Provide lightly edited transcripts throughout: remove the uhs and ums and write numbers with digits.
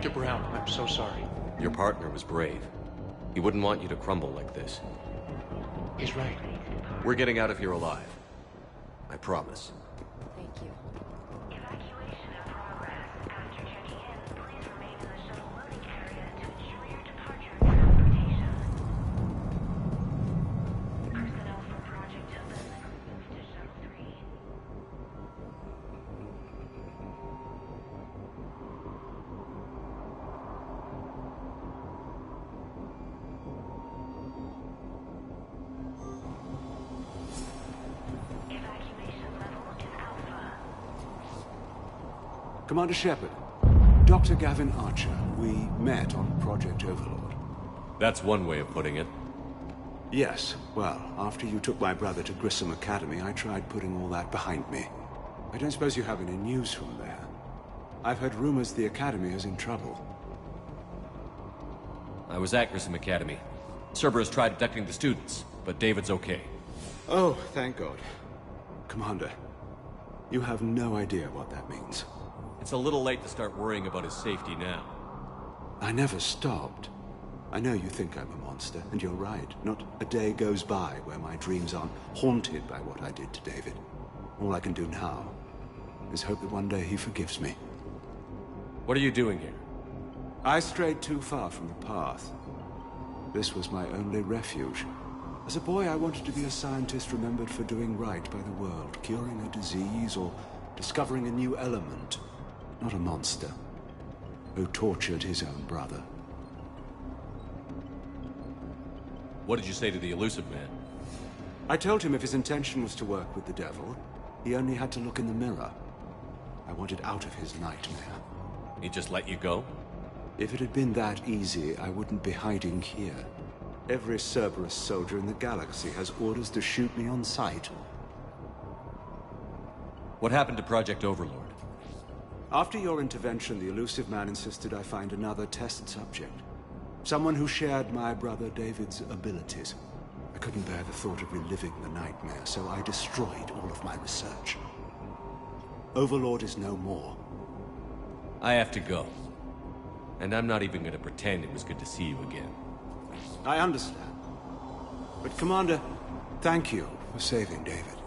Dr. Brown, I'm so sorry. Your partner was brave. He wouldn't want you to crumble like this. He's right. We're getting out of here alive. I promise. Thank you. Evacuation in progress. After checking in, please remain in the shuttle loading area to ensure your departure and transportation. Personnel from Project Topaz moved to Shuttle 3. Evacuation level is Alpha. Commander Shepard, Dr. Gavin Archer, we met on Project Overlord. That's one way of putting it. Yes, well, after you took my brother to Grissom Academy, I tried putting all that behind me. I don't suppose you have any news from there. I've heard rumors the Academy is in trouble. I was at Grissom Academy. Cerberus tried abducting the students, but David's okay. Oh, thank God. Commander, you have no idea what that means. It's a little late to start worrying about his safety now. I never stopped. I know you think I'm a monster, and you're right. Not a day goes by where my dreams aren't haunted by what I did to David. All I can do now is hope that one day he forgives me. What are you doing here? I strayed too far from the path. This was my only refuge. As a boy, I wanted to be a scientist remembered for doing right by the world, curing a disease or discovering a new element. Not a monster who tortured his own brother. What did you say to the Illusive Man? I told him if his intention was to work with the devil, he only had to look in the mirror. I wanted out of his nightmare. He just let you go? If it had been that easy, I wouldn't be hiding here. Every Cerberus soldier in the galaxy has orders to shoot me on sight. What happened to Project Overlord? After your intervention, the Illusive Man insisted I find another test subject. Someone who shared my brother David's abilities. I couldn't bear the thought of reliving the nightmare, so I destroyed all of my research. Overlord is no more. I have to go. And I'm not even gonna pretend it was good to see you again. I understand. But Commander, thank you for saving David.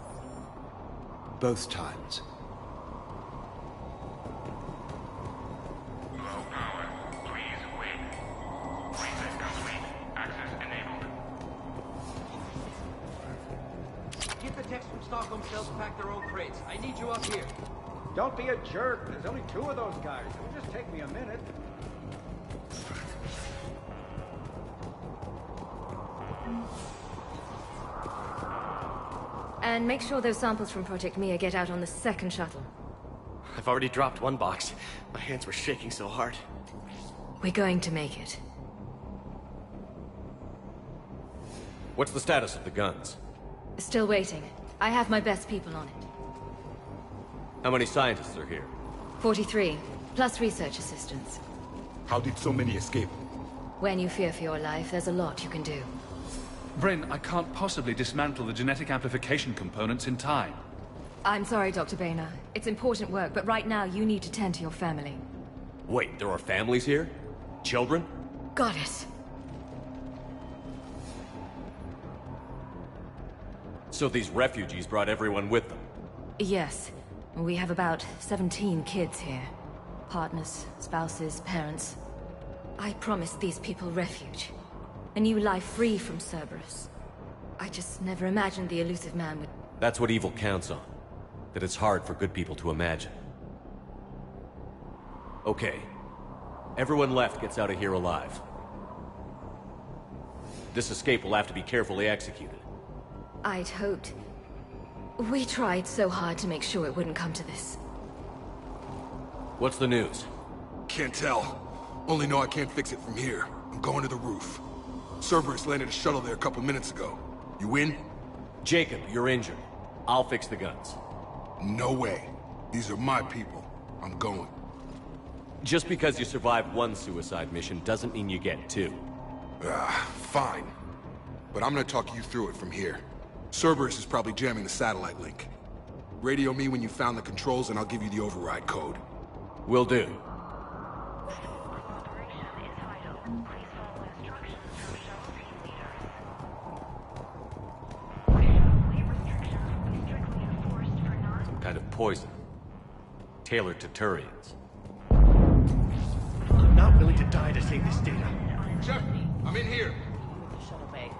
Both times. Low power. Please wait. Reset complete. Access enabled. Get the techs from Stockholm cells to pack their own crates. I need you up here. Don't be a jerk. There's only 2 of those guys. It'll just take me a minute. And make sure those samples from Project Mia get out on the second shuttle. I've already dropped one box. My hands were shaking so hard. We're going to make it. What's the status of the guns? Still waiting. I have my best people on it. How many scientists are here? 43, plus research assistants. How did so many escape? When you fear for your life, there's a lot you can do. Bryn, I can't possibly dismantle the genetic amplification components in time. I'm sorry, Dr. Boehner. It's important work, but right now you need to tend to your family. Wait, there are families here? Children? Got it. So these refugees brought everyone with them? Yes. We have about 17 kids here. Partners, spouses, parents. I promised these people refuge. A new life free from Cerberus. I just never imagined the Illusive Man would... That's what evil counts on. That it's hard for good people to imagine. Okay. Everyone left gets out of here alive. This escape will have to be carefully executed. I'd hoped. We tried so hard to make sure it wouldn't come to this. What's the news? Can't tell. Only know I can't fix it from here. I'm going to the roof. Cerberus landed a shuttle there a couple minutes ago. You in? Jacob, you're injured. I'll fix the guns. No way. These are my people. I'm going. Just because you survived one suicide mission doesn't mean you get two. Fine. But I'm gonna talk you through it from here. Cerberus is probably jamming the satellite link. Radio me when you found the controls and I'll give you the override code. Will do. poison. Tailored to Turians. I'm not willing to die to save this data. Shepard, I'm in here. Shuttle bay.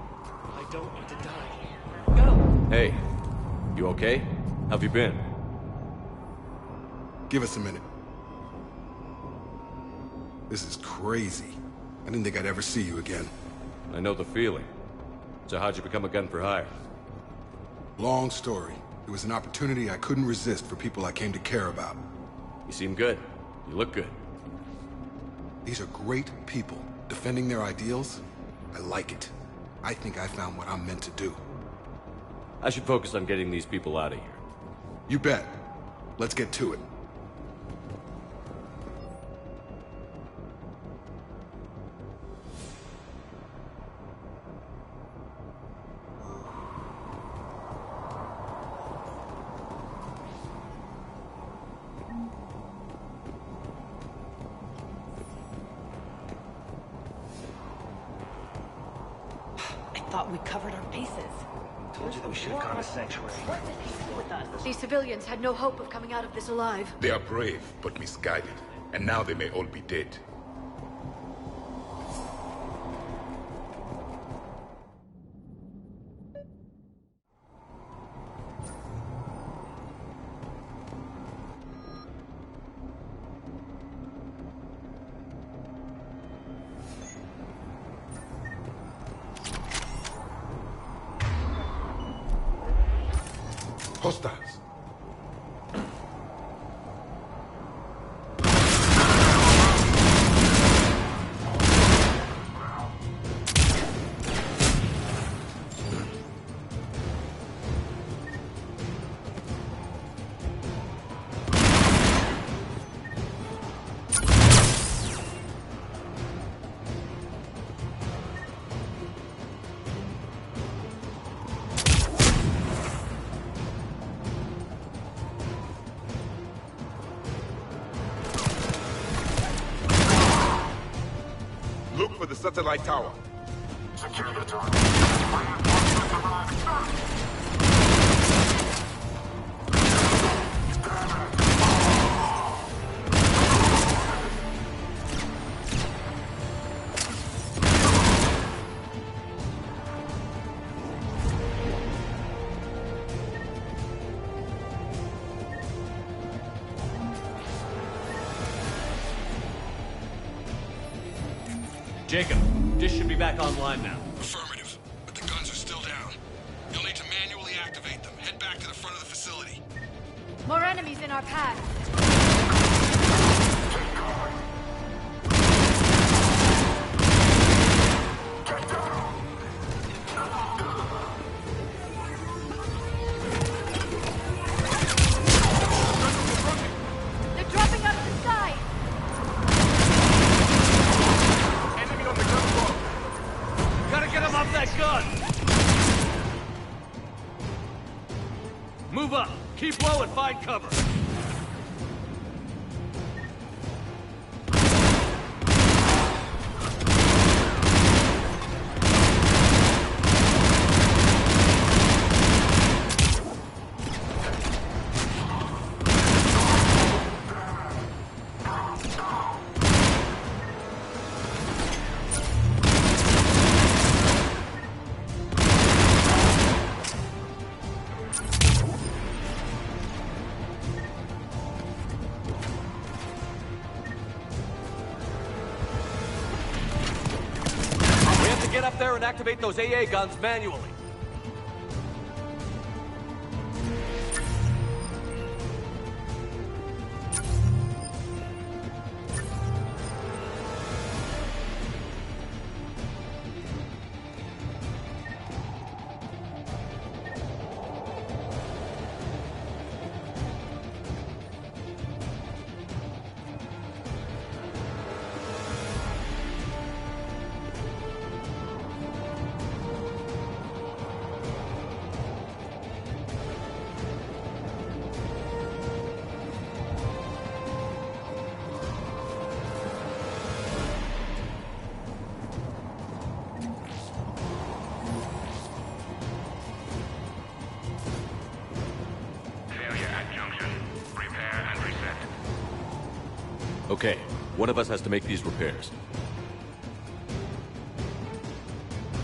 I don't want to die. Go! Hey, you okay? How have you been? Give us a minute. This is crazy. I didn't think I'd ever see you again. I know the feeling. So how'd you become a gun for hire? Long story. It was an opportunity I couldn't resist for people I came to care about. You seem good. You look good. These are great people. Defending their ideals, I like it. I think I found what I'm meant to do. I should focus on getting these people out of here. You bet. Let's get to it. Thought we covered our bases. Told you that we should have gone to Sanctuary. With us. These civilians had no hope of coming out of this alive. They are brave, but misguided. And now they may all be dead. Hostiles. Look for the satellite tower. Secure the tower. Jacob, dish should be back online now. Affirmative, but the guns are still down. You'll need to manually activate them. Head back to the front of the facility. More enemies in our path. They're dropping out of the sky. Gotta get him off that gun! Move up! Keep low and find cover! Get up there and activate those AA guns manually. Okay, one of us has to make these repairs.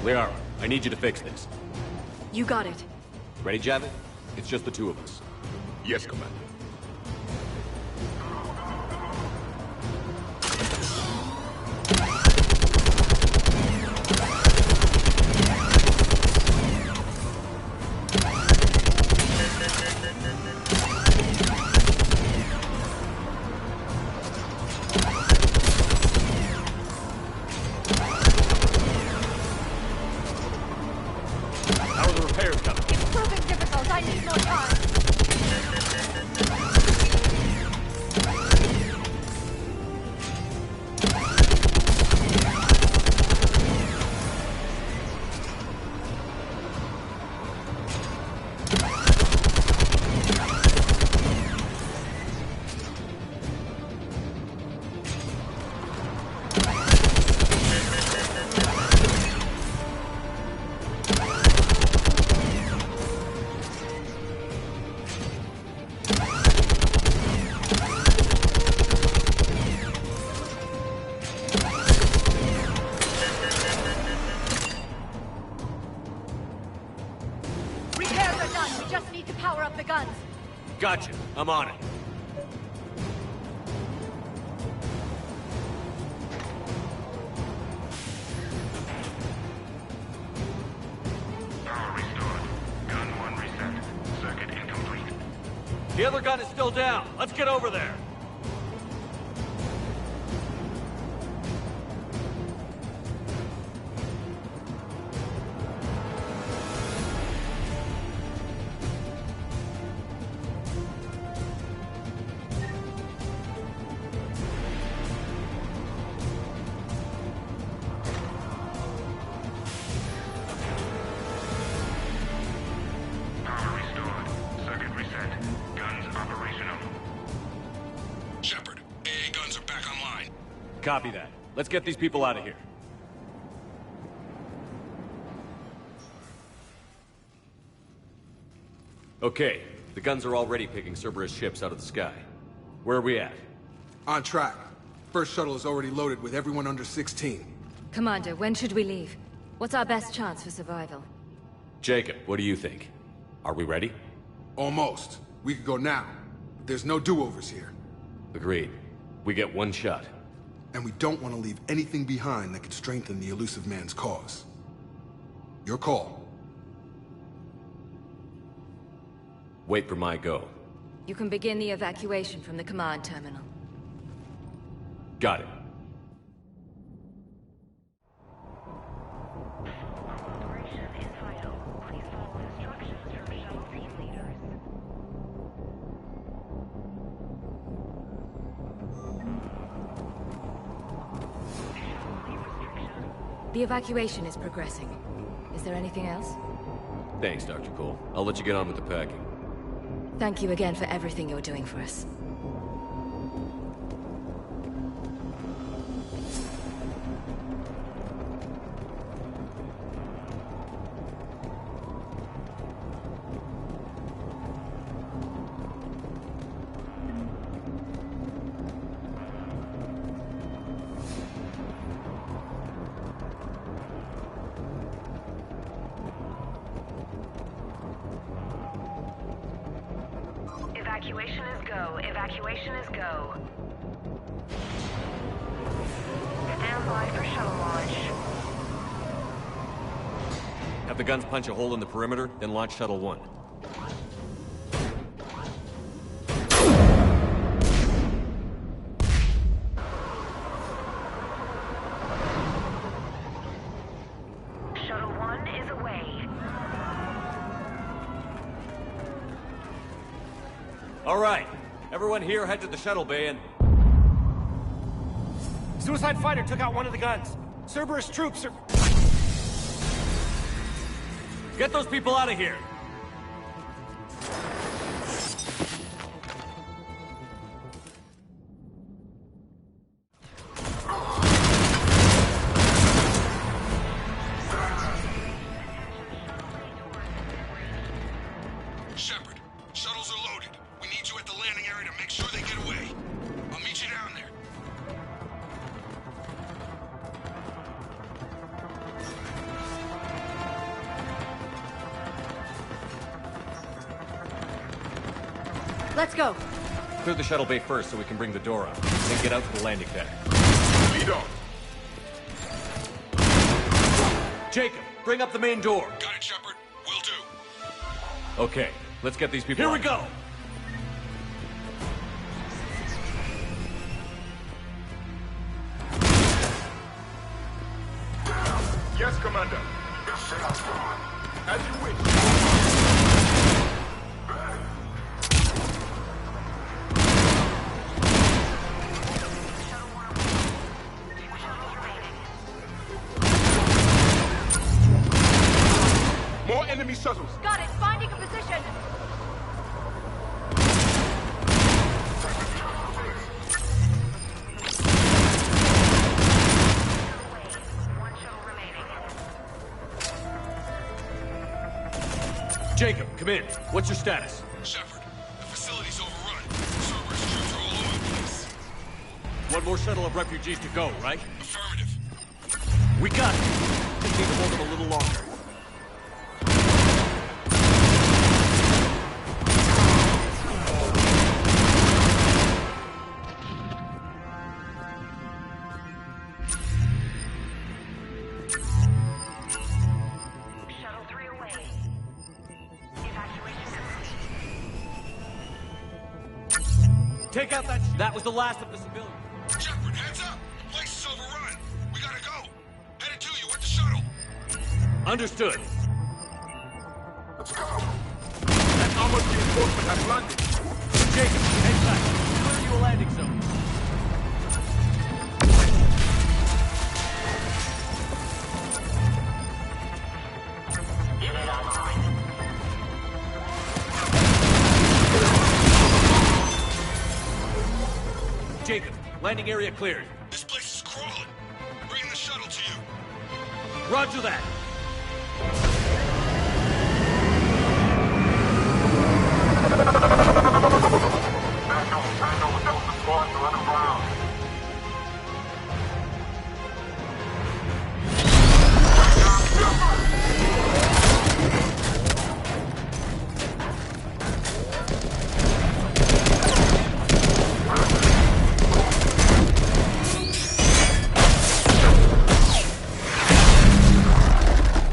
Liara, I need you to fix this. You got it. Ready, Javid? It's just the two of us. Yes, Commander. How are the repairs coming? It's proving difficult. I need more time. Repairs are done. We just need to power up the guns. Gotcha. I'm on it. Power restored. Gun 1 reset. Circuit incomplete. The other gun is still down. Let's get over there. Power restored. Circuit reset. Guns operational. Shepard, AA guns are back online. Copy that. Let's get these people out of here. Okay, the guns are already picking Cerberus ships out of the sky. Where are we at? On track. First shuttle is already loaded with everyone under 16. Commander, when should we leave? What's our best chance for survival? Jacob, what do you think? Are we ready? Almost. We could go now. But there's no do-overs here. Agreed. We get one shot. And we don't want to leave anything behind that could strengthen the elusive man's cause. Your call. Wait for my go. You can begin the evacuation from the command terminal. Got it. Operation is vital. Please follow instructions from shuttle team leaders. The evacuation is progressing. Is there anything else? Thanks, Dr. Cole. I'll let you get on with the packing. Thank you again for everything you're doing for us. Evacuation is go. Evacuation is go. Stand by for shuttle launch. Have the guns punch a hole in the perimeter, then launch Shuttle 1. Shuttle 1 is away. All right. Everyone here head to the shuttle bay and... Suicide fighter took out one of the guns. Cerberus troops are... Get those people out of here! Shepard, shuttles are loaded. We need you at the landing area to make sure they get away. I'll meet you down there. Let's go. Clear the shuttle bay first so we can bring the door up. Then get out to the landing pad. Lead on. Jacob, bring up the main door. Got it, Shepard. Will do. Okay, let's get these people Here out. we go! Yes, Commander. As you wish. More enemy shuttles. Got it. Finding a position. Jacob, come in. What's your status? Shepard, the facility's overrun. Cerberus troops are all over the place. One more shuttle of refugees to go, right? Affirmative. We got it. Just need to hold them a little longer. Shuttle 3 away. Evacuation complete. Take out that... That was the last of the civilians. Shepard, heads up! The place is overrun. We gotta go. Headed to you with the shuttle. Understood. Let's go. That armored reinforcement has landed. Jacob, head back. Clear you a landing zone. Jacob, landing area cleared. This place is crawling. Bring the shuttle to you. Roger that.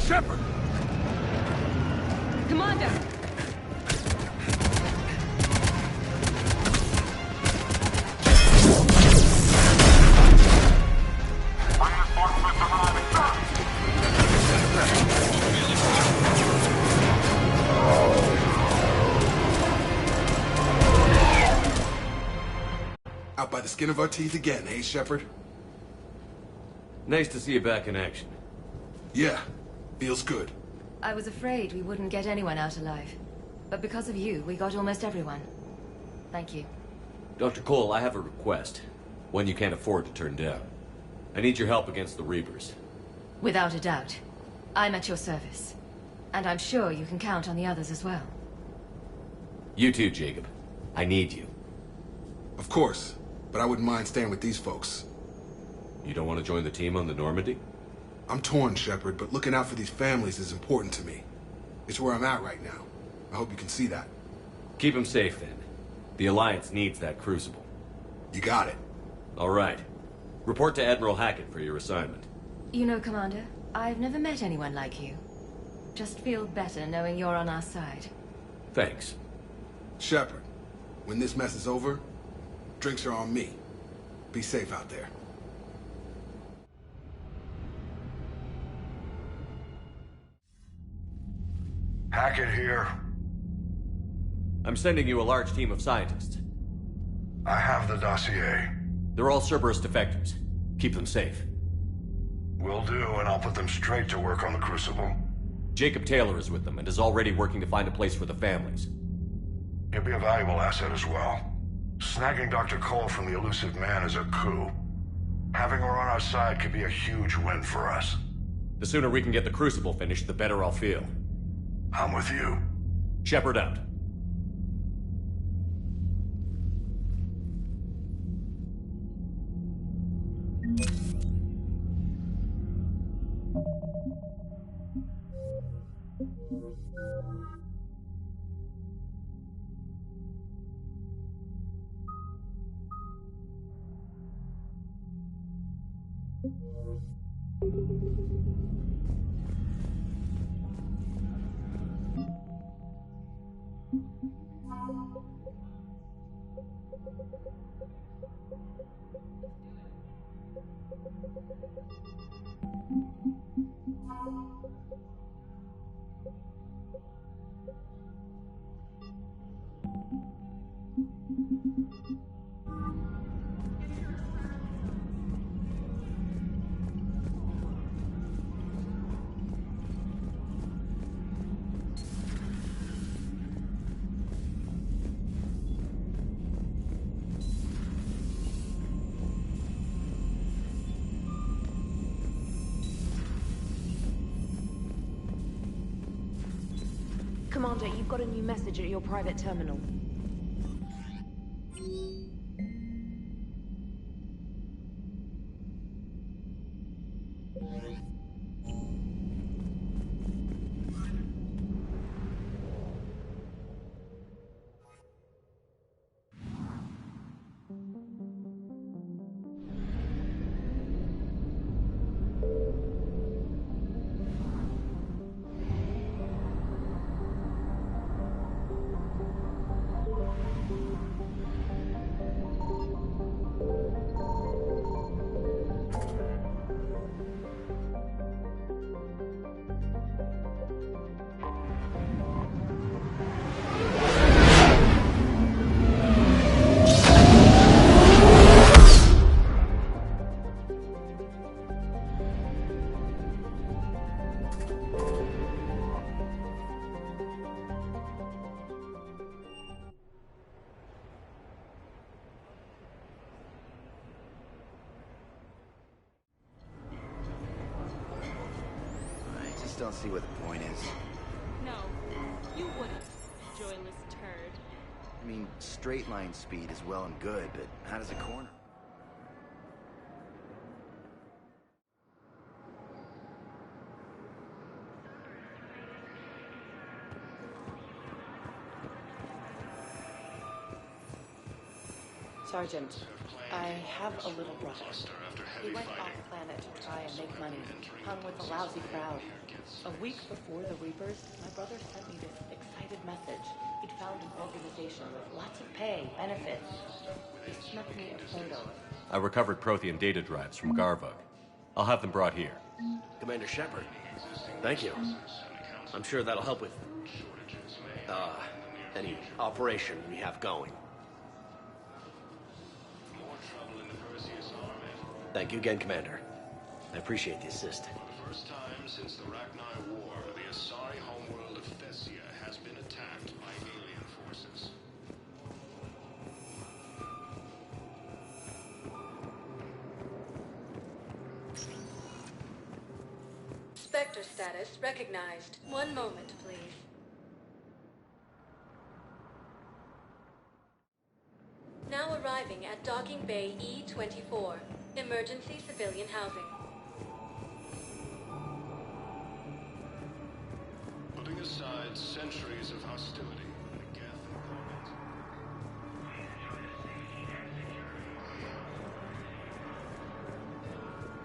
Shepard! Commander. Out by the skin of our teeth again, eh, Shepard? Nice to see you back in action. Yeah, feels good. I was afraid we wouldn't get anyone out alive. But because of you, we got almost everyone. Thank you. Dr. Cole, I have a request. One you can't afford to turn down. I need your help against the Reapers. Without a doubt. I'm at your service. And I'm sure you can count on the others as well. You too, Jacob. I need you. Of course, but I wouldn't mind staying with these folks. You don't want to join the team on the Normandy? I'm torn, Shepard, but looking out for these families is important to me. It's where I'm at right now. I hope you can see that. Keep them safe, then. The Alliance needs that Crucible. You got it. All right. Report to Admiral Hackett for your assignment. You know, Commander, I've never met anyone like you. Just feel better knowing you're on our side. Thanks. Shepard, when this mess is over, drinks are on me. Be safe out there. Hackett here. I'm sending you a large team of scientists. I have the dossier. They're all Cerberus defectors. Keep them safe. Will do, and I'll put them straight to work on the Crucible. Jacob Taylor is with them and is already working to find a place for the families. He'll be a valuable asset as well. Snagging Dr. Cole from the elusive man is a coup. Having her on our side could be a huge win for us. The sooner we can get the Crucible finished, the better I'll feel. I'm with you. Shepard out. Commander, you've got a new message at your private terminal. Don't see what the point is. No, you wouldn't, joyless turd. I mean, straight line speed is well and good, but how does a corner? Sergeant, I have a little brother. He went off planet to try and make money, hung with a lousy crowd. A week before the Reapers, my brother sent me this excited message. He'd found an organization with lots of pay, benefits. He snuck me a photo. I recovered Prothean data drives from Garvug. I'll have them brought here. Commander Shepard, thank you. I'm sure that'll help with, any operation we have going. Thank you again, Commander. I appreciate the assist. For the first time since the Rachni War, the Asari homeworld of Thessia has been attacked by alien forces. Spectre status recognized. One moment, please. Now arriving at Docking Bay E-24. Emergency civilian housing. Putting aside centuries of hostility, the Geth incarnate.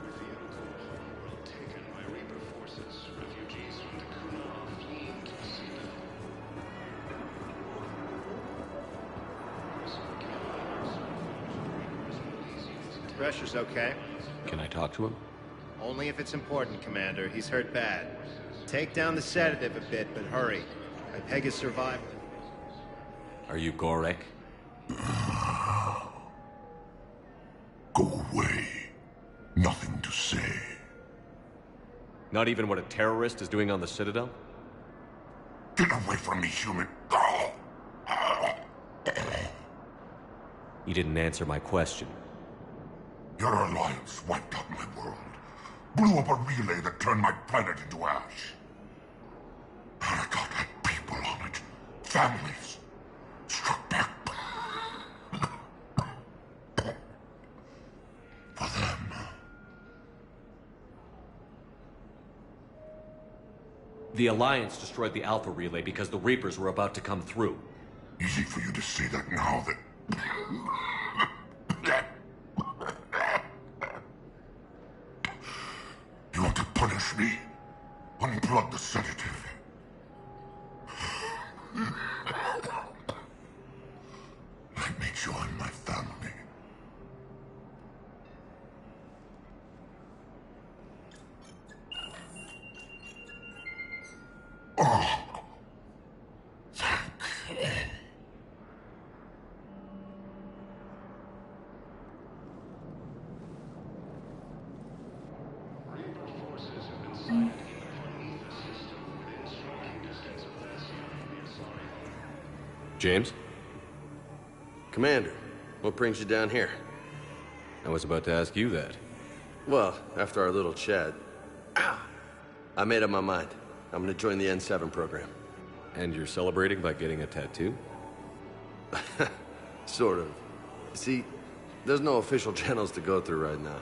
With the Elko homeworld taken by Reaper forces, refugees from Dakuna are fleeing to the Citadel. Pressure's okay. Can I talk to him? Only if it's important, Commander. He's hurt bad. Take down the sedative a bit, but hurry. I peg his survival. Are you Gorek? Go away. Nothing to say. Not even what a terrorist is doing on the Citadel? Get away from me, human. You didn't answer my question. Your alliance wiped out my world. Blew up a relay that turned my planet into ash. Paragon had people on it. Families. Struck back. For them. The Alliance destroyed the Alpha Relay because the Reapers were about to come through. Easy for you to say that now that... You want to punish me? Unplug the sedative. Let me join my family. Oh, thank you. James? Commander, what brings you down here? I was about to ask you that. Well, after our little chat, I made up my mind. I'm gonna join the N7 program. And you're celebrating by getting a tattoo? Sort of. See, there's no official channels to go through right now.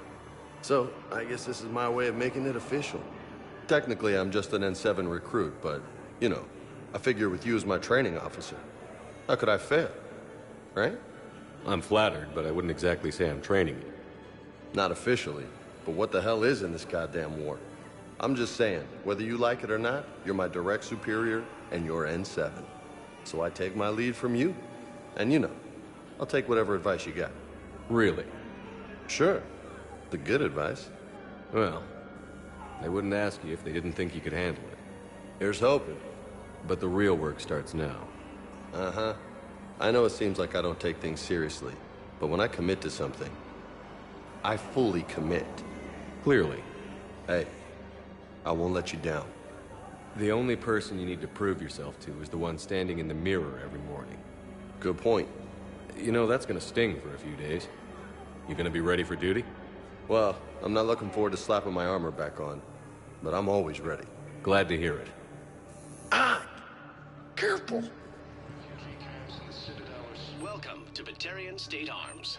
So, I guess this is my way of making it official. Technically, I'm just an N7 recruit, but, you know, I figure with you as my training officer, how could I fail? Right? I'm flattered, but I wouldn't exactly say I'm training you. Not officially, but what the hell is in this goddamn war? I'm just saying, whether you like it or not, you're my direct superior, and you're N7. So I take my lead from you. And you know, I'll take whatever advice you got. Really? Sure. The good advice. Well, they wouldn't ask you if they didn't think you could handle it. Here's hoping. But the real work starts now. Uh-huh. I know it seems like I don't take things seriously, but when I commit to something, I fully commit. Clearly. Hey, I won't let you down. The only person you need to prove yourself to is the one standing in the mirror every morning. Good point. You know, that's gonna sting for a few days. You gonna be ready for duty? Well, I'm not looking forward to slapping my armor back on, but I'm always ready. Glad to hear it. Careful! Welcome to Batarian State Arms.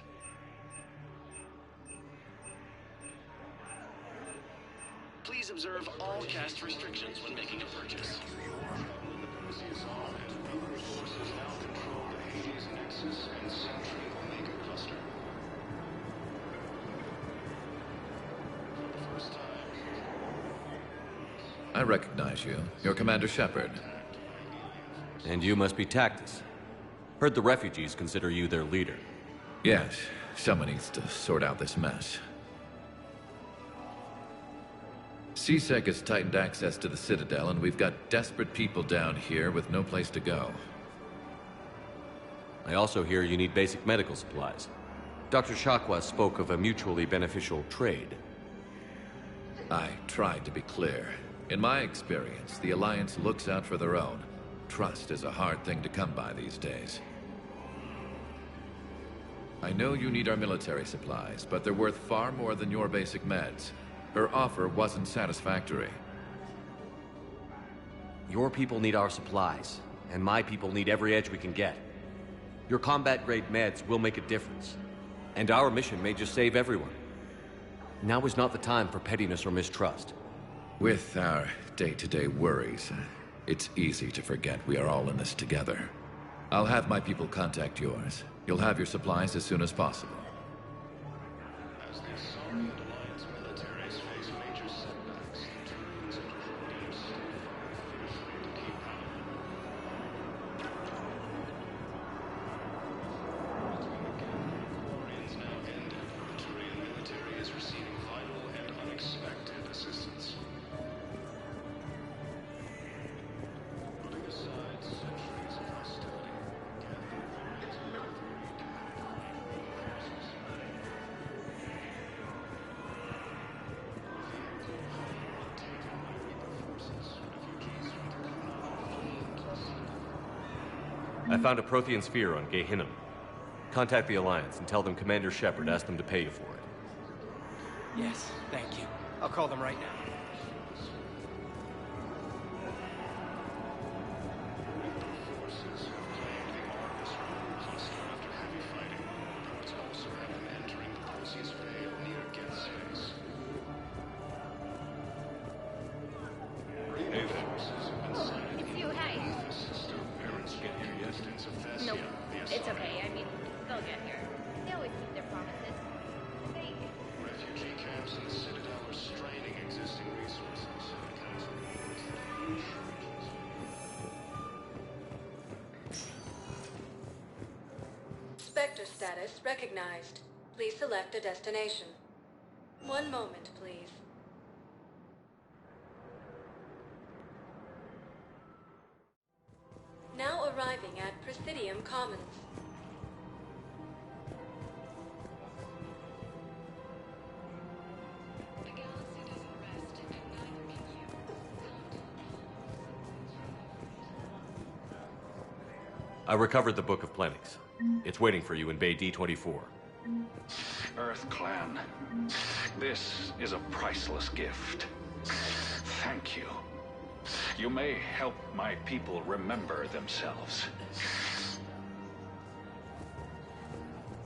Please observe all caste restrictions when making a purchase. I recognize you. You're Commander Shepard. And you must be Tactus. Heard the refugees consider you their leader. Yes, someone needs to sort out this mess. CSEC has tightened access to the Citadel, and we've got desperate people down here with no place to go. I also hear you need basic medical supplies. Dr. Shakwa spoke of a mutually beneficial trade. I tried to be clear. In my experience, the Alliance looks out for their own. Trust is a hard thing to come by these days. I know you need our military supplies, but they're worth far more than your basic meds. Her offer wasn't satisfactory. Your people need our supplies, and my people need every edge we can get. Your combat-grade meds will make a difference, and our mission may just save everyone. Now is not the time for pettiness or mistrust. With our day-to-day worries, it's easy to forget we are all in this together. I'll have my people contact yours. You'll have your supplies as soon as possible. As the Assault Alliance militaries face major setbacks, troops and refugees fiercely to keep Quarantines now ended. The Turian military is receiving vital and unexpected assistance. Putting aside centuries of hostility, I found a Prothean sphere on Gehinnom. Contact the Alliance and tell them Commander Shepard asked them to pay you for it. Yes, thank you. I'll call them right now. You, hey. Nope. It's okay. I mean, they'll get here. They always keep their promises. They... Refugee camps in the Citadel are straining existing resources. Spectre status recognized. Please select a destination. One moment, please. arriving at Presidium Commons. I recovered the Book of Plenix. It's waiting for you in Bay D24. Earth Clan, this is a priceless gift. Thank you. You may help my people remember themselves.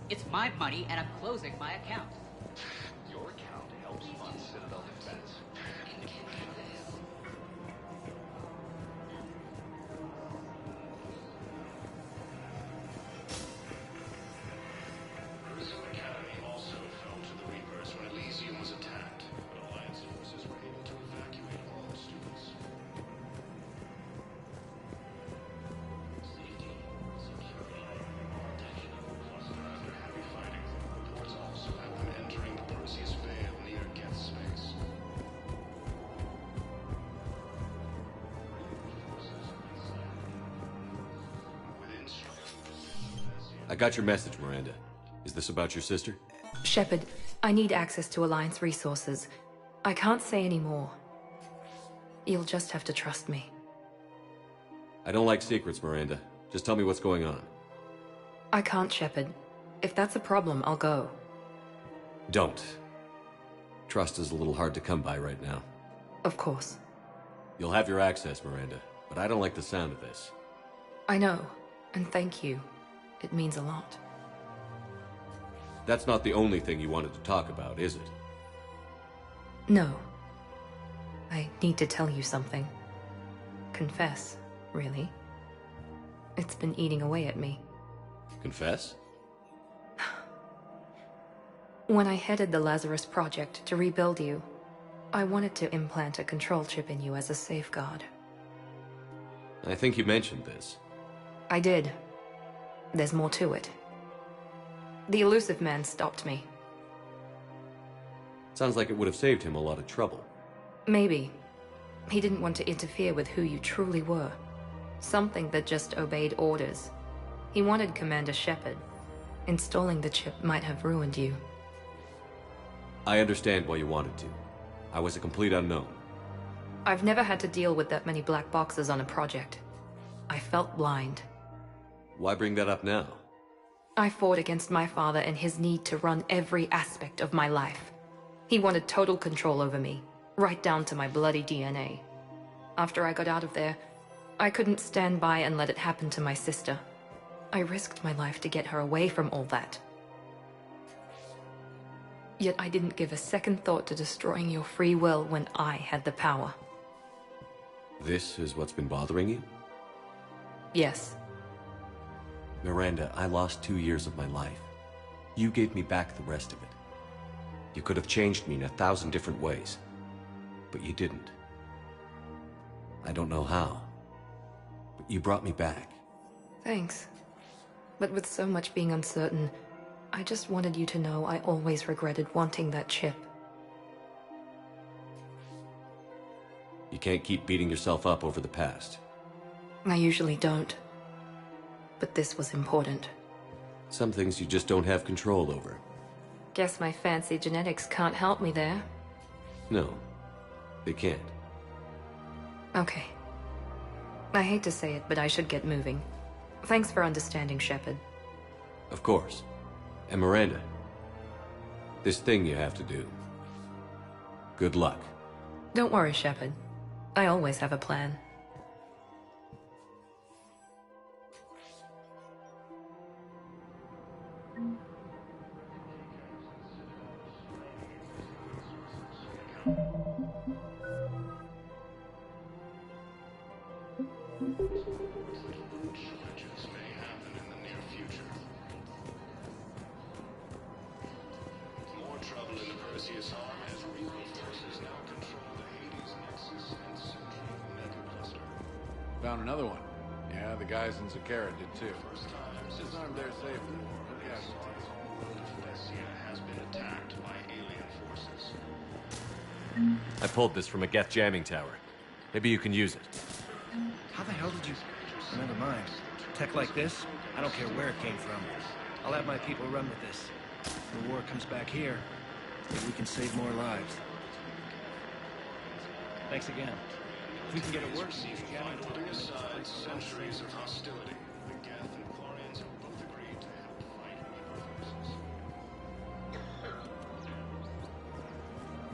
It's my money, and I'm closing my account. Your account helps fund Citadel defense. Prison Academy also fell to the Reapers when Elysium was attacked, but Alliance forces were able to evacuate all the students. Safety, security, protection. After heavy fighting, reports also have them entering the Perseus Veil near Geth's space. I got your message, Miranda. Is this about your sister? Shepard, I need access to Alliance resources. I can't say any more. You'll just have to trust me. I don't like secrets, Miranda. Just tell me what's going on. I can't, Shepard. If that's a problem, I'll go. Don't. Trust is a little hard to come by right now. Of course. You'll have your access, Miranda, but I don't like the sound of this. I know, and thank you. It means a lot. That's not the only thing you wanted to talk about, is it? No. I need to tell you something. Confess, really. It's been eating away at me. Confess? When I headed the Lazarus Project to rebuild you, I wanted to implant a control chip in you as a safeguard. I think you mentioned this. I did. There's more to it. The Elusive Man stopped me. Sounds like it would have saved him a lot of trouble. Maybe. He didn't want to interfere with who you truly were. Something that just obeyed orders. He wanted Commander Shepard. Installing the chip might have ruined you. I understand why you wanted to. I was a complete unknown. I've never had to deal with that many black boxes on a project. I felt blind. Why bring that up now? I fought against my father and his need to run every aspect of my life. He wanted total control over me, right down to my bloody DNA. After I got out of there, I couldn't stand by and let it happen to my sister. I risked my life to get her away from all that. Yet I didn't give a second thought to destroying your free will when I had the power. This is what's been bothering you? Yes. Miranda, I lost 2 years of my life. You gave me back the rest of it. You could have changed me in 1,000 different ways, but you didn't. I don't know how, but you brought me back. Thanks. But with so much being uncertain, I just wanted you to know I always regretted wanting that chip. You can't keep beating yourself up over the past. I usually don't. But this was important. Some things you just don't have control over. Guess my fancy genetics can't help me there. No, they can't. Okay. I hate to say it, but I should get moving. Thanks for understanding, Shepard. Of course. And Miranda, this thing you have to do. Good luck. Don't worry, Shepard. I always have a plan. Shortages may happen in the near future. More trouble in the Perseus arm as Reaper forces now control the Hades Nexus and Central Mega Cluster. Found another one. Yeah, the guys in Zakara did too. Just armed there safely. No casualties. Thessia has been attacked by alien forces. I pulled this from a Geth jamming tower. Maybe you can use it. How the hell did you... Never mind. Tech like this, I don't care where it came from. I'll have my people run with this. When the war comes back here, maybe we can save more lives. Thanks again. If we can get it working, Putting aside centuries of hostility, the Geth and Quarians have both agreed to help fight Reaper forces.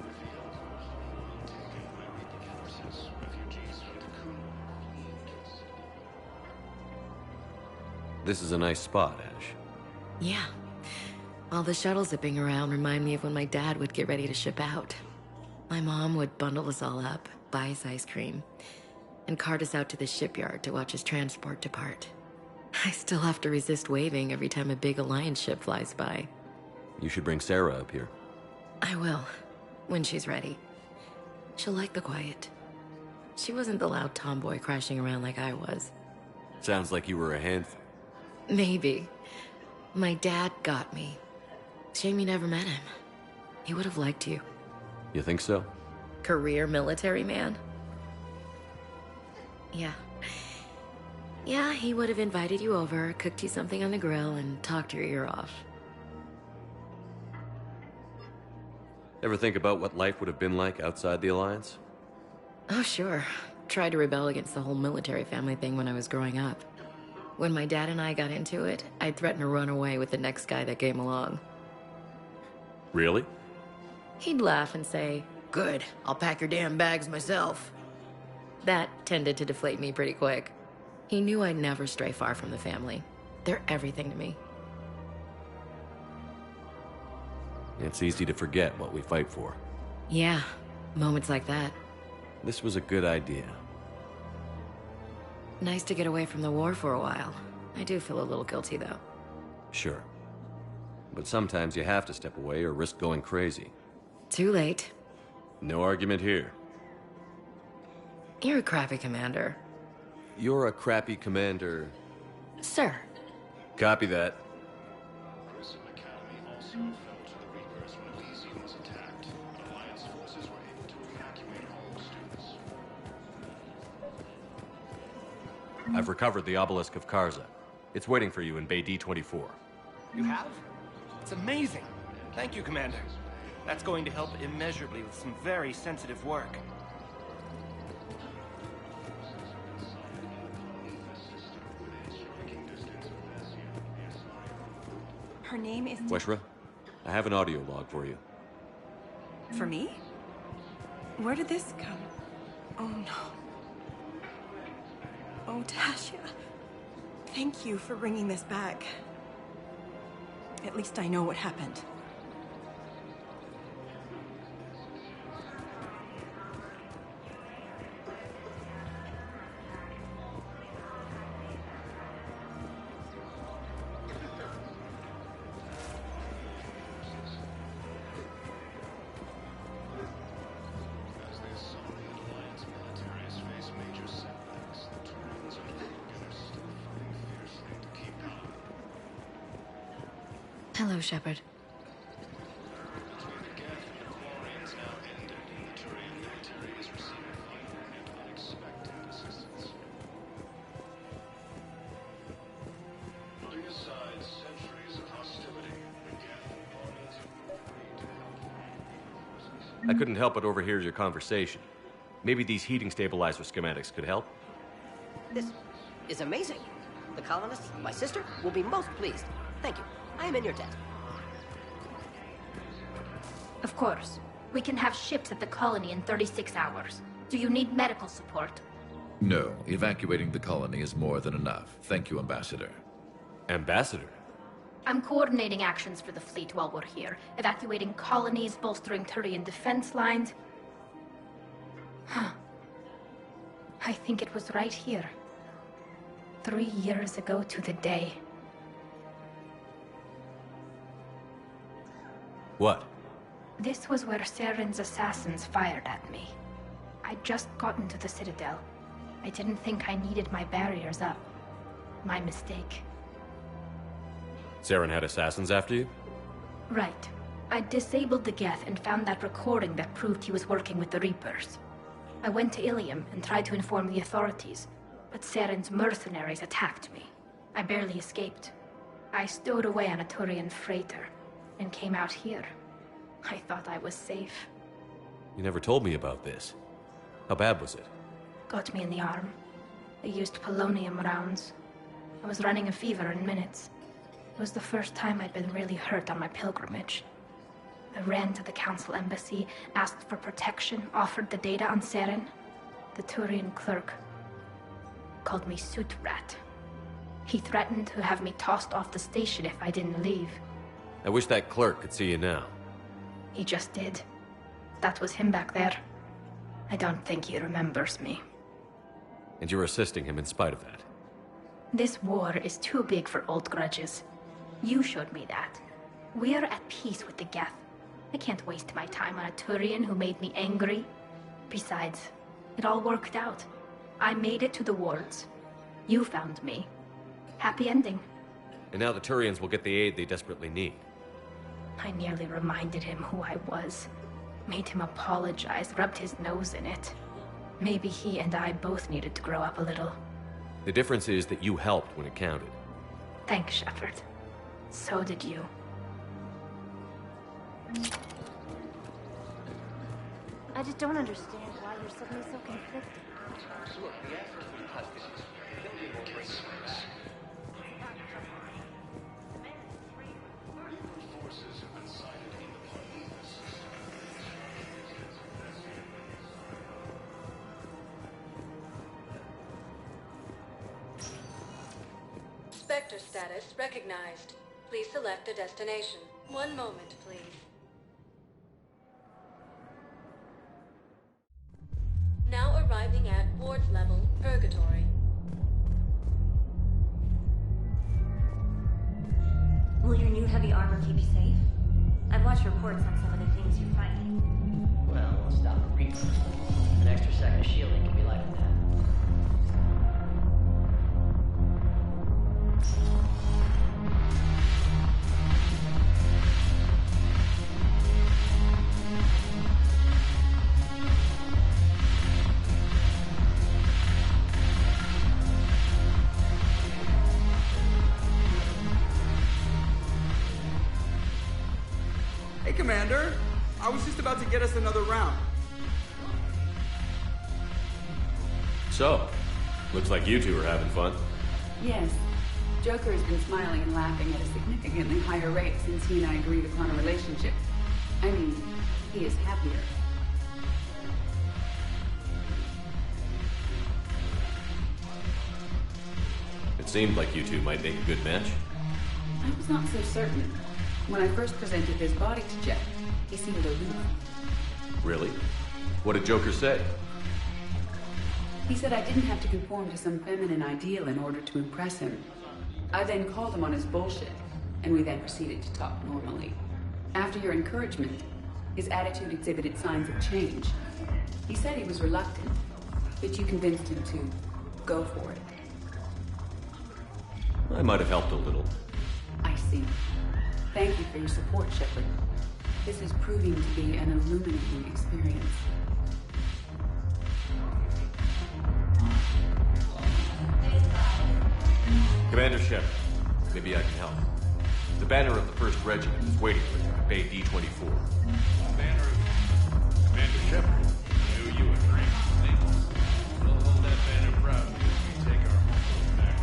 Revealed, homeworld taken by Reaper forces, refugees from Tikkun. This is a nice spot, Ash. Yeah. All the shuttles zipping around remind me of when my dad would get ready to ship out. My mom would bundle us all up, buy us ice cream, and cart us out to the shipyard to watch his transport depart. I still have to resist waving every time a big Alliance ship flies by. You should bring Sarah up here. I will, when she's ready. She'll like the quiet. She wasn't the loud tomboy crashing around like I was. Sounds like you were a handful. Maybe. My dad got me. Shame you never met him. He would have liked you. You think so? Career military man? Yeah. Yeah, he would have invited you over, cooked you something on the grill, and talked your ear off. Ever think about what life would have been like outside the Alliance? Oh, sure. Tried to rebel against the whole military family thing when I was growing up. When my dad and I got into it, I'd threaten to run away with the next guy that came along. Really? He'd laugh and say, "Good, I'll pack your damn bags myself." That tended to deflate me pretty quick. He knew I'd never stray far from the family. They're everything to me. It's easy to forget what we fight for. Yeah, moments like that. This was a good idea. Nice to get away from the war for a while. I do feel a little guilty, though. Sure. But sometimes you have to step away or risk going crazy. Too late. No argument here. You're a crappy commander. You're a crappy commander. Sir. Copy that. Grissom Academy also fell to the Reapers when Elysium was attacked, but Alliance forces were able to evacuate all the students. I've recovered the obelisk of Karza. It's waiting for you in Bay D-24. You have? It's amazing. Thank you, Commander. That's going to help immeasurably with some very sensitive work. Her name is... Weshra, I have an audio log for you. For me? Where did this come? Oh no. Oh, Tasha. Thank you for bringing this back. At least I know what happened. As the Asari Alliance militaries face major setbacks, the Terrans and Krogan are still fighting fiercely to keep up. Hello, Shepard. Between the Geth and the Quarians now ended, and the Turian military is receiving final and unexpected assistance. Putting aside centuries of hostility, the Geth and Quarians have both agreed to help fight Reaper forces. I couldn't help but overhear your conversation. Maybe these heating stabilizer schematics could help? This is amazing. The colonists, my sister, will be most pleased. Thank you. I am in your debt. Of course. We can have ships at the colony in 36 hours. Do you need medical support? No, evacuating the colony is more than enough. Thank you, Ambassador. Ambassador? I'm coordinating actions for the fleet while we're here. Evacuating colonies, bolstering Turian defense lines. Huh. I think it was right here. 3 years ago to the day. What? This was where Saren's assassins fired at me. I'd just gotten to the Citadel. I didn't think I needed my barriers up. My mistake. Saren had assassins after you? Right. I disabled the Geth and found that recording that proved he was working with the Reapers. I went to Ilium and tried to inform the authorities, but Saren's mercenaries attacked me. I barely escaped. I stowed away on a Turian freighter and came out here. I thought I was safe. You never told me about this. How bad was it? Got me in the arm. They used polonium rounds. I was running a fever in minutes. It was the first time I'd been really hurt on my pilgrimage. I ran to the council embassy, asked for protection, offered the data on Seren. The Turian clerk called me Soot Rat. He threatened to have me tossed off the station if I didn't leave. I wish that clerk could see you now. He just did. That was him back there. I don't think he remembers me. And you're assisting him in spite of that. This war is too big for old grudges. You showed me that. We're at peace with the Geth. I can't waste my time on a Turian who made me angry. Besides, it all worked out. I made it to the wards. You found me. Happy ending. And now the Turians will get the aid they desperately need. I nearly reminded him who I was. Made him apologize, rubbed his nose in it. Maybe he and I both needed to grow up a little. The difference is that you helped when it counted. Thanks, Shepard. So did you. I just don't understand why you're suddenly so conflicted. Look, the assets we custody, they'll be more great service. Forces have been sighted in the plains. Spectre status recognized. Please select a destination. One moment, please. Now arriving at ward level, Purgatory. Will your new heavy armor keep you safe? I've watched reports on some of the things you fight. Well, we'll stop the Reapers. An extra second of shielding can be life and death. Hey, Commander. I was just about to get us another round. So, looks like you two are having fun. Yes. Joker has been smiling and laughing at a significantly higher rate since he and I agreed upon a relationship. I mean, he is happier. It seemed like you two might make a good match. I was not so certain. When I first presented his body to Jeff, he seemed aloof. Really? What did Joker say? He said I didn't have to conform to some feminine ideal in order to impress him. I then called him on his bullshit, and we then proceeded to talk normally. After your encouragement, his attitude exhibited signs of change. He said he was reluctant, but you convinced him to go for it. I might have helped a little. I see. Thank you for your support, Shepard. This is proving to be an illuminating experience. Commander Shepard, maybe I can help. The banner of the 1st Regiment is waiting for you at Bay D-24. Banner of Commander Shepard. I owe you a drink. Thanks. We'll hold that banner proudly as we take our home back.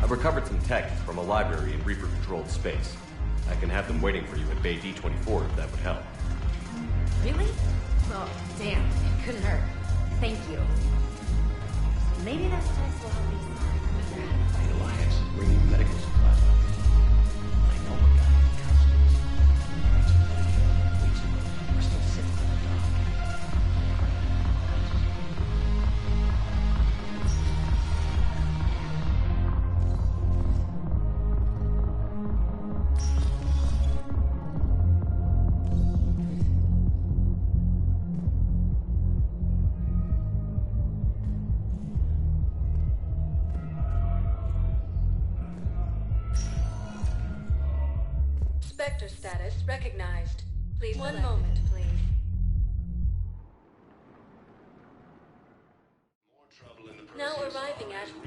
I've recovered some tech from a library in Reaper-controlled space. I can have them waiting for you at Bay D-24 if that would help. Really? Oh, damn. It couldn't hurt. Thank you. Maybe that place will help me. The Alliance is bringing medical supplies up. I know a guy in customs. Rights of Medicare, weeks ago, we're still sitting on the dock. Spectre status recognized. Please, one moment, please.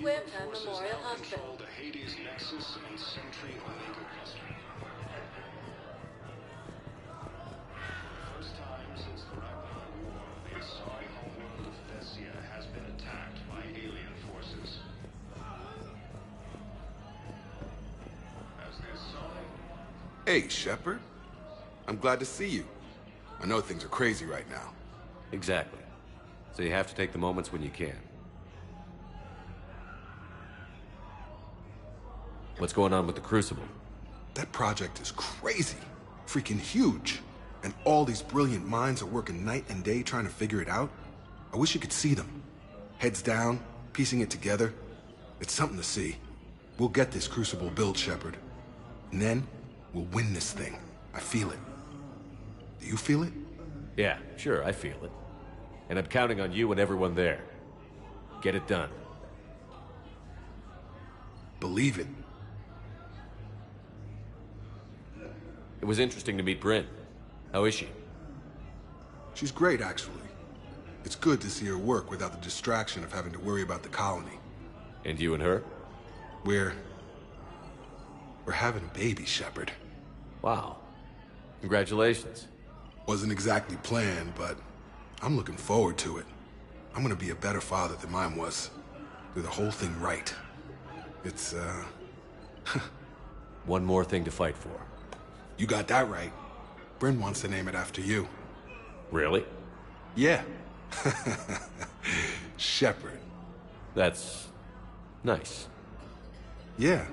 Huerta Memorial Hospital. Control the Hades Nexus and Sentry Omega cluster. First time since the Ragnarok War, the Asari homeworld of Thessia has been attacked by alien forces. As the Asari... Hey, Shepard. I'm glad to see you. I know things are crazy right now. Exactly. So you have to take the moments when you can. What's going on with the Crucible? That project is crazy. Freaking huge. And all these brilliant minds are working night and day trying to figure it out. I wish you could see them. Heads down, piecing it together. It's something to see. We'll get this Crucible built, Shepard. And then, we'll win this thing. I feel it. Do you feel it? Yeah, sure, I feel it. And I'm counting on you and everyone there. Get it done. Believe it. It was interesting to meet Bryn. How is she? She's great, actually. It's good to see her work without the distraction of having to worry about the colony. And you and her? We're having a baby, Shepard. Wow. Congratulations. Wasn't exactly planned, but I'm looking forward to it. I'm gonna be a better father than mine was. Do the whole thing right. It's, One more thing to fight for. You got that right. Bryn wants to name it after you. Really? Yeah. Shepard. That's... nice. Yeah.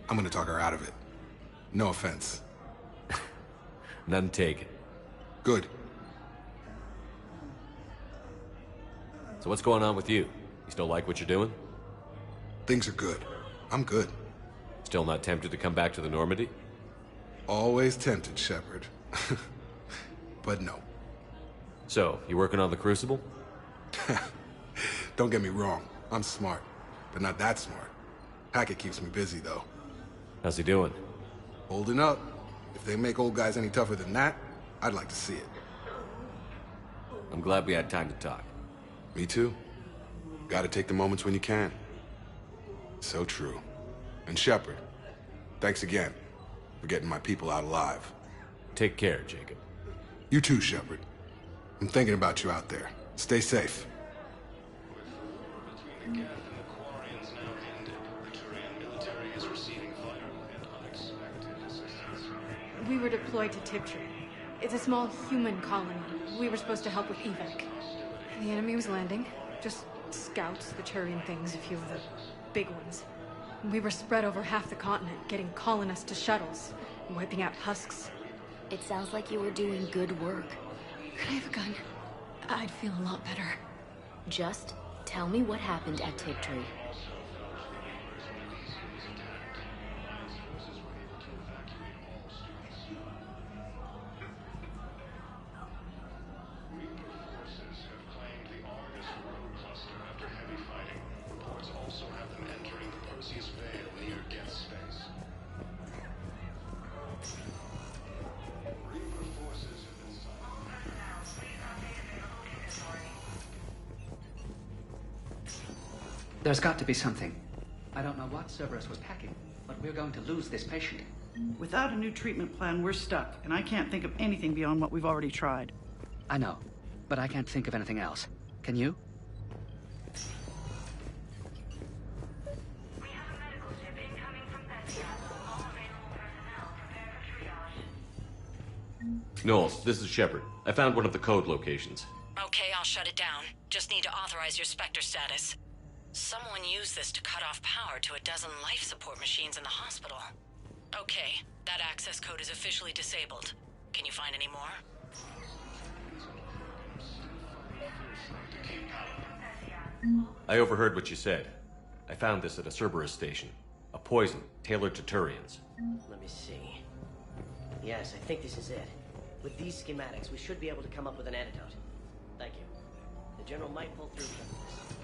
I'm gonna talk her out of it. No offense. None taken. Good. So what's going on with you? You still like what you're doing? Things are good. I'm good. Still not tempted to come back to the Normandy? Always tempted, Shepard. But no. So, you working on the Crucible? Don't get me wrong. I'm smart. But not that smart. Hackett keeps me busy, though. How's he doing? Holding up. If they make old guys any tougher than that, I'd like to see it. I'm glad we had time to talk. Me too. Gotta take the moments when you can. So true. And Shepard, thanks again for getting my people out alive. Take care, Jacob. You too, Shepard. I'm thinking about you out there. Stay safe. Between the Geth and the Quarians now ended, the Turian military is receiving vital and unexpected assistance. We were deployed to Tiptree. It's a small human colony. We were supposed to help with evac. The enemy was landing. Just scouts, the Turian things, a few of the big ones. We were spread over half the continent, getting colonists to shuttles, and wiping out husks. It sounds like you were doing good work. Could I have a gun? I'd feel a lot better. Just tell me what happened at Tiptree. There's got to be something. I don't know what Cerberus was packing, but we're going to lose this patient. Without a new treatment plan, we're stuck, and I can't think of anything beyond what we've already tried. I know, but I can't think of anything else. Can you? Knowles, this is Shepard. I found one of the code locations. Okay, I'll shut it down. Just need to authorize your Spectre status. Someone used this to cut off power to a dozen life support machines in the hospital. Okay, that access code is officially disabled. Can you find any more? I overheard what you said. I found this at a Cerberus station. A poison tailored to Turians. Let me see. Yes, I think this is it. With these schematics, we should be able to come up with an antidote. Thank you. The General might pull through some of this.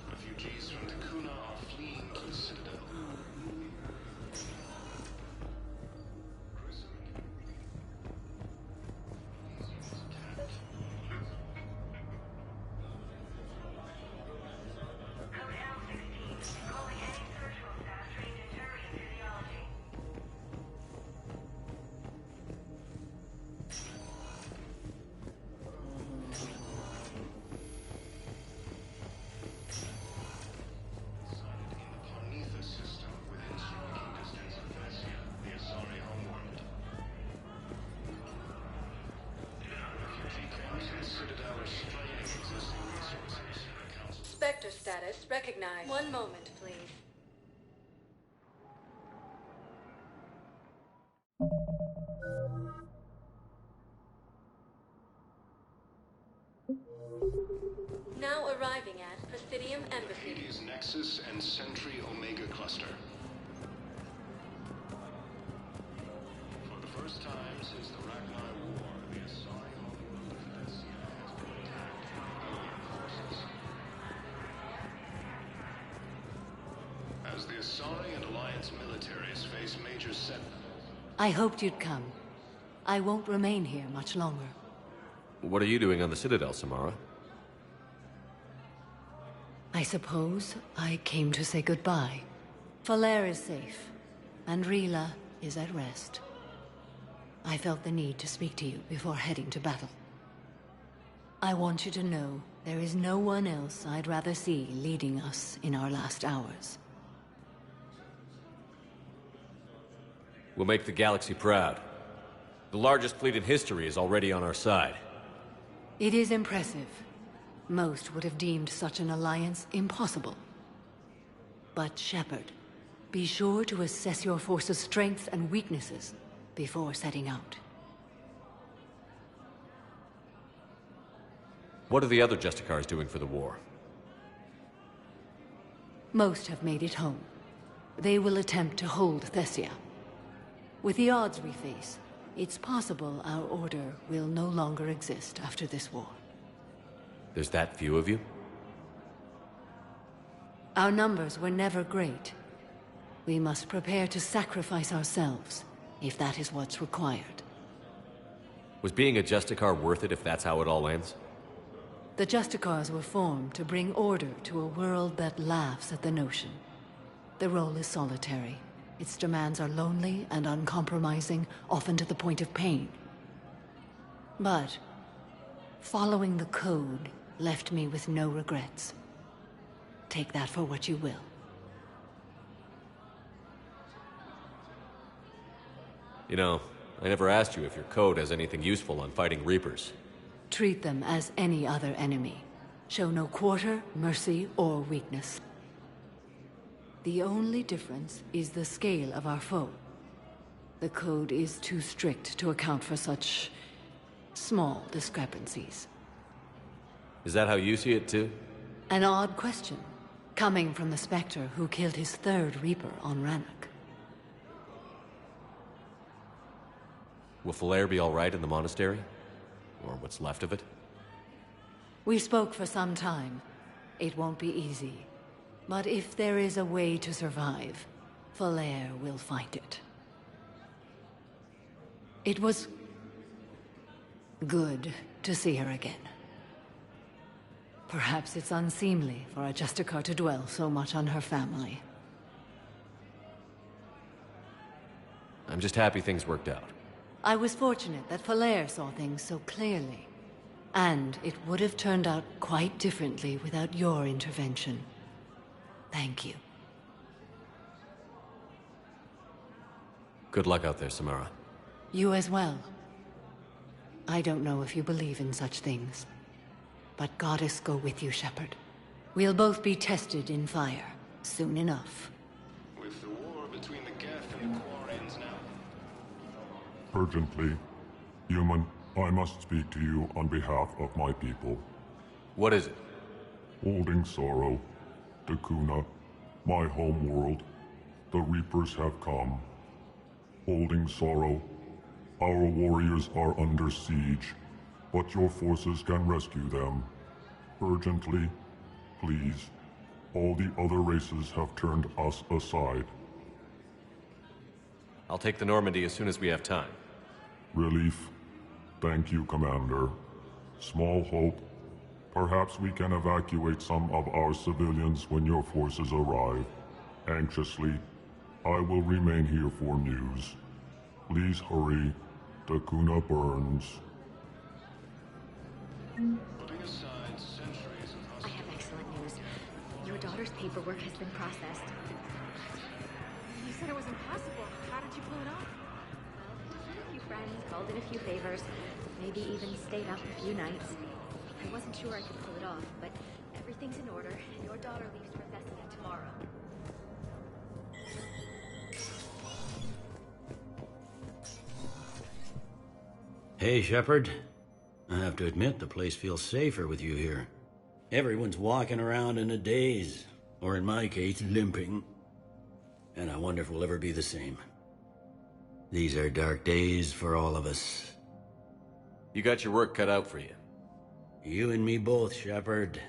Refugees from Takuna are fleeing to the Citadel. status recognized. One moment, please. Now arriving at Presidium Embassy. Hades Nexus and Sentry Omega Cluster. For the first time since the Ragnar War, the Asari homeworld of Thessia has been attacked by alien forces. As the Asari and Alliance militaries face major setbacks. I hoped you'd come. I won't remain here much longer. What are you doing on the Citadel, Samara? I suppose I came to say goodbye. Falere is safe, and Rila is at rest. I felt the need to speak to you before heading to battle. I want you to know there is no one else I'd rather see leading us in our last hours. We'll make the galaxy proud. The largest fleet in history is already on our side. It is impressive. Most would have deemed such an alliance impossible. But Shepard, be sure to assess your force's strengths and weaknesses before setting out. What are the other Justicars doing for the war? Most have made it home. They will attempt to hold Thessia. With the odds we face, it's possible our order will no longer exist after this war. There's that few of you? Our numbers were never great. We must prepare to sacrifice ourselves, if that is what's required. Was being a Justicar worth it if that's how it all ends? The Justicars were formed to bring order to a world that laughs at the notion. The role is solitary. Its demands are lonely and uncompromising, often to the point of pain. But following the code left me with no regrets. Take that for what you will. You know, I never asked you if your code has anything useful on fighting Reapers. Treat them as any other enemy. Show no quarter, mercy, or weakness. The only difference is the scale of our foe. The code is too strict to account for such small discrepancies. Is that how you see it too? An odd question, coming from the Spectre who killed his third Reaper on Rannoch. Will Falere be all right in the monastery? Or what's left of it? We spoke for some time. It won't be easy. But if there is a way to survive, Falere will find it. It was good to see her again. Perhaps it's unseemly for a Justicar to dwell so much on her family. I'm just happy things worked out. I was fortunate that Falere saw things so clearly. And it would have turned out quite differently without your intervention. Thank you. Good luck out there, Samara. You as well. I don't know if you believe in such things, but Goddess go with you, Shepard. We'll both be tested in fire, soon enough. With the war between the Geth and the Quarians now. Urgently, human, I must speak to you on behalf of my people. What is it? Holding Sorrow, Dakuna, my home world, the Reapers have come. Holding Sorrow, our warriors are under siege, but your forces can rescue them. Urgently, please. All the other races have turned us aside. I'll take the Normandy as soon as we have time. Relief. Thank you, Commander. Small hope. Perhaps we can evacuate some of our civilians when your forces arrive. Anxiously, I will remain here for news. Please hurry. Dakuna burns. Putting aside centuries of I have excellent news. Your daughter's paperwork has been processed. You said it was impossible. How did you pull it off? Well, a few friends, called in a few favors, maybe even stayed up a few nights. I wasn't sure I could pull it off, but everything's in order, and your daughter leaves for Thessia tomorrow. Hey, Shepard. I have to admit, the place feels safer with you here. Everyone's walking around in a daze, or in my case, limping. And I wonder if we'll ever be the same. These are dark days for all of us. You got your work cut out for you. You and me both, Shepard.